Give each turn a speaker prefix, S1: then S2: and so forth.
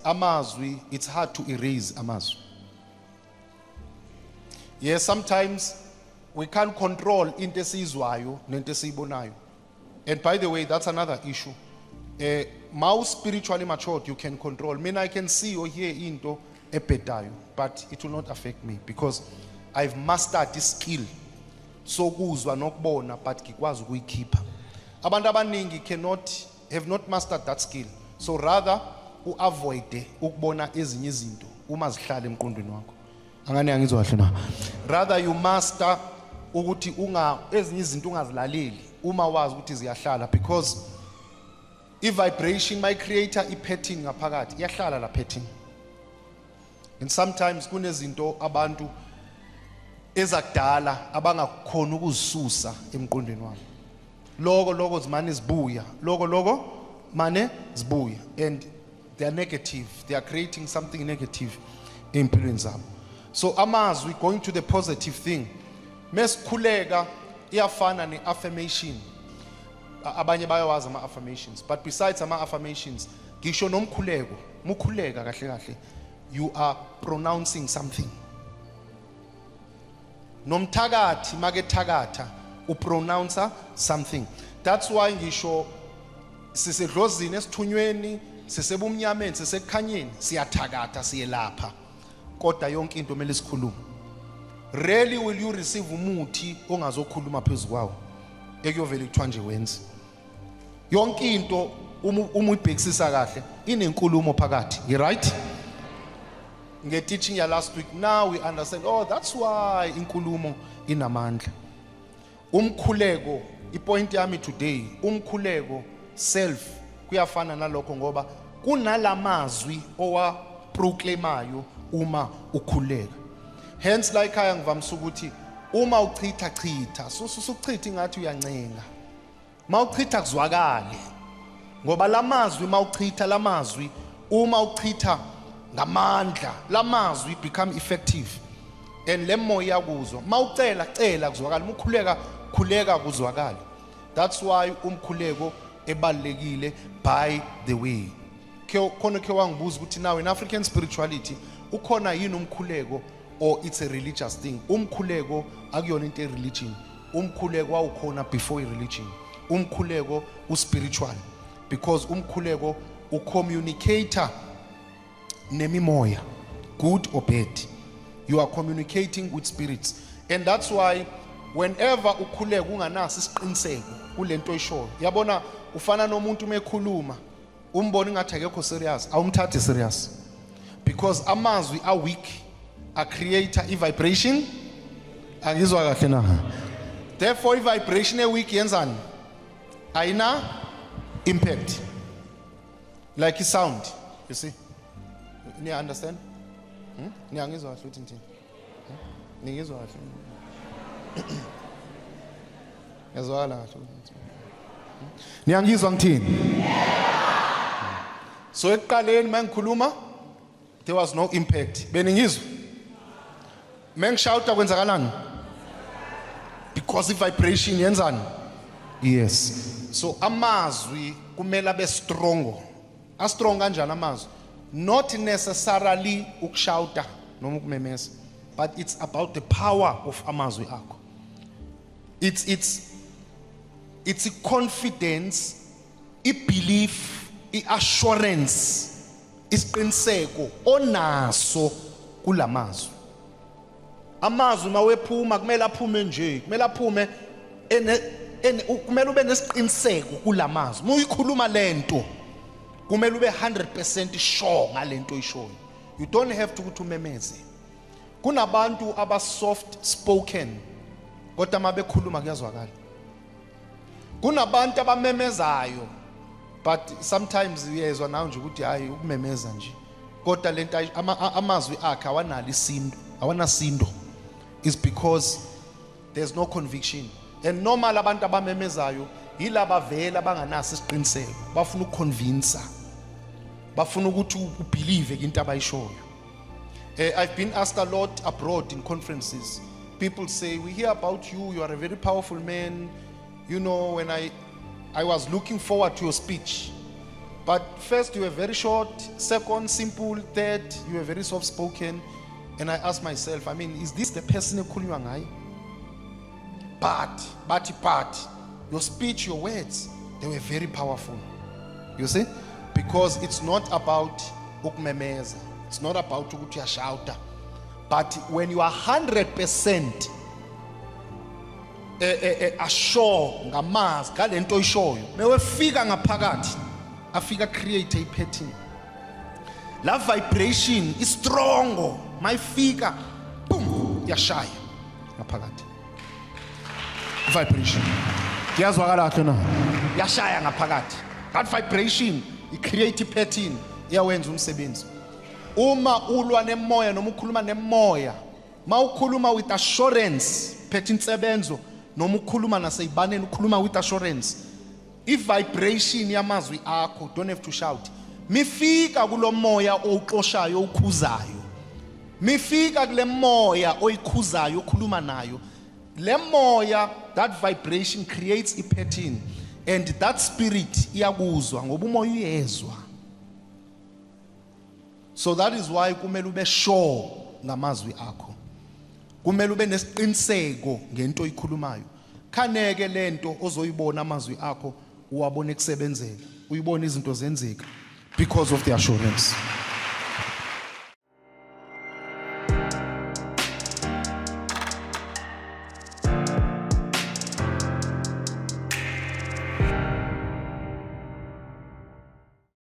S1: amazwi, it's hard to erase amazwi. Yes, sometimes we can't control into esizwayo nento esiyibonayo. And by the way, that's another issue. Mau spiritually matured, you can control. I mean, I can see or hear into ebhedayo, but it will not affect me because I've mastered this skill. So kuzwa nokubona, but ngikwazi ukuyikhipha. Abantu abaningi have not mastered that skill. So rather uavoid ukubona ezinye izinto uma zihlala emqondweni wakho. Angane angizwa kahle na. Rather you master ukuthi ezinye izinto ungazilaleli uma wazi ukuthi ziyahlala, because i-vibration my creator i-pattern ngaphakathi iyahlala la pattern. And sometimes kunezinto abantu ezakudala abangakhona ukuzisusa emqondweni wami. Logo zimane zibuya. Logo mane zibuya, and they are negative. They are creating something negative empilweni zabo. So amazwi, going to the positive thing, mesikhuleka iyafana ne-affirmation. Abanye bayawazi ama-affirmations, but besides ama-affirmations, ngisho nomkhuleko, mukhuleka kahle kahle, you are pronouncing something. Nomthakathi makethakatha upronounce something. That's why ngisho sisedlozini esithunyweni, sisebumnyameni, sisekukhanyeni, siyathakatha siyelapha. Kodwa yonke into kumele sikhulume. Rarely will you receive umuthi ongazokhuluma phezulu kwawo. Ekuyovela kuthiwa nje wenze. Yonke into uma uyibhekisisa kahle inenkulumo phakathi. You right? Nge teaching ya last week, now we understand, oh, that's why inkulumo inamandla. Umkhuleko, ipoint yami today, umkhuleko self kuyafana nalokho ngoba kunalamazwi owa proclaimayo uma ukhuleka. Hence like aya ngivamisa ukuthi uma uchitha susuchitha ngathi uyancenga. Mawuchitha kuzwakale. Ngoba lamazwi mawuchitha lamazwi uma uchitha ngamandla lamazwi become effective. And lemoya kuzwa. Mawucela kuzwakala, khuleka kuzwakala. That's why umkhuleko ebalekile by the way. Khona ke wangibuza ukuthi now in African spirituality ukhona yini umkhuleko or it's a religious thing. Umkhuleko akuyona into religion. Umkhuleko wawukhona before religion. Umkhuleko uspiritual because umkhuleko ucommunicator nemimoya, good or bad. You are communicating with spirits, and that's why whenever ukhuleka unganasi isiqiniseko kulento oyishoyo, yabona ufana nomuntu mekhuluma umbona ngathi akekho serious, awumthathi serious because amazwi are weak, a creator vibration angizwa kahle na. Therefore vibration weak yenzani? Aina impact like sound, you see. You understand? Niyangizwa kahle uthi ngithini? Ningizwa kahle. Yazwala kahle. Niyangizwa ngithini? So ekuqaleni mangikhuluma there was no impact. Beningizwa? Mengishouta kwenzakalani? Because vibration yenzani? Yes. So amazwi kumele abe strong. A strong kanjani amazwi? Not necessarily ukushouta noma ukumemeza, but it's about the power of amazwi akho. It's a confidence, a belief, a assurance, isiqiniseko onaso kulamazwi. Amazwi mawephuma kumele aphume nje, kumele aphume kumele ube nesiqiniseko kulamazwi. Muyikhuluma lento kumele ube 100% sure ngalento oyishoyo. You don't have to umemeze. Kunabantu aba soft spoken kodwa mabekhuluma kuyazwakala. Kunabantu abamemezayo but sometimes uyezwa nawe nje ukuthi hayi ukumemeza nje. Kodwa lento amazwi akhe awanasindo. Is because there's no conviction. And normal abantu abamemezayo yilaba vela banganasi isiqiniseko. Bafuna ukuconvince. Bafuna ukuthi ubelieve into abayishoyo. I've been asked a lot abroad in conferences. People say, we hear about you, you are a very powerful man. You know, when I was looking forward to your speech. But first you were very short, second simple, third you were very soft spoken. And I asked myself, I mean, is this the person ekhulunywa ngaye? But your speech, your words, they were very powerful. You see? Because it's not about ukumemeza. It's not about ukuthi uyashouta. But when you are 100% assure ngamazwi ngalento oyishoyo, mewefika ngaphakathi afika create a pattern. La vibration is strong. Mayifika boom yashaya ngaphakathi. Vibration. Kuyazwakala kahle na? Yashaya ngaphakathi. That vibration it create a pattern iyawenza umsebenzi. Uma ulwa nemoya noma ukhuluma nemoya, mawukhuluma with assurance, phethe insebenzo noma ukhuluma naseyibaneni ukhuluma with assurance. If vibration yamazwi akho, don't have to shout. Mifika kulo moya oxoshayo ukhuzayo. Mifika kule moya oyikhuzayo ukhuluma nayo. Le moya, that vibration creates a pattern, and that spirit iyakuzwa ngoba umoya uyezwa. So that is why kumele ube sure ngamazwi akho. Kumele ube nesiqiniseko ngento oyikhulumayo. Khaneke lento ozoyibona amazwi akho uwabone kusebenzela. Uyibone izinto zenzeka because of the assurance.